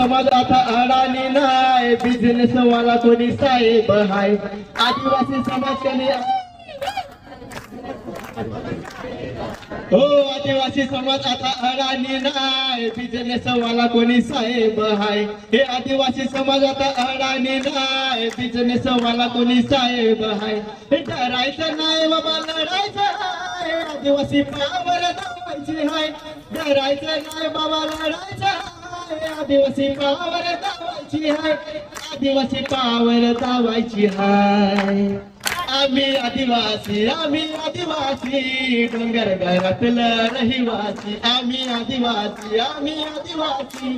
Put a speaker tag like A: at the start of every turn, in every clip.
A: समाजात अडाणी नाही, बिझनेस वाला कोणी साहेब हाय. आदिवासी समाज कधी हो, आदिवासी समाज आता अडाणी नाही, बिझनेस वाला कोणी साहेब हाय. हे आदिवासी समाज आता अडाणी नाही, बिझनेस वाला कोणी साहेब हाय. हे डरायचं नाही बाबा, लढायचं हाय, आदिवासी पावर दाबायची हाय. डरायचं नाही बाबा, लढायचं हाय, आदिवासी पावर दाबायची हाय. आदिवासी पावर दाबायची हाय. आम्ही आदिवासी, आम्ही आदिवासी, डोंगर घरातलं रहिवासी. आम्ही आदिवासी, आम्ही आदिवासी,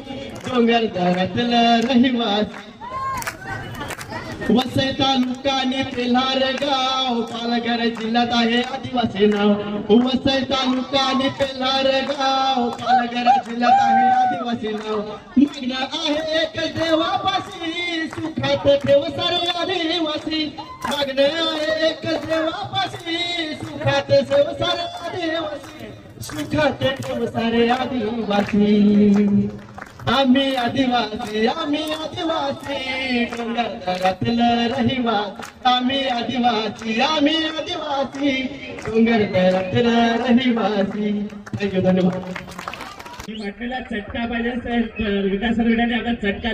A: डोंगर घरातलं रहिवासी. वसई तालुका आणि पेल्हार गाव, पालघर जिल्ह्यात आहे आदिवासी नाव. वसई तालुका आणि पेल्हार गाव, पालघर जिल्ह्यात आहे आदिवासी नाव. मागणं आहे एक देवापाशी, सुखात ठेव सारे आदिवासी. मागणं आहे एक देवापाशी, सुखात ठेव सारे आदिवासी. सुखात ठेव सारे आदिवासी. आम्ही आदिवासी, आम्ही आदिवासी, डोंगर घरातलं रहिवासी. आम्ही आदिवासी, आम्ही आदिवासी, डोंगर घरातलं रहिवासी. थँक्यू, धन्यवाद.
B: वाटलेला चटका पाहिजे विकास आता चटका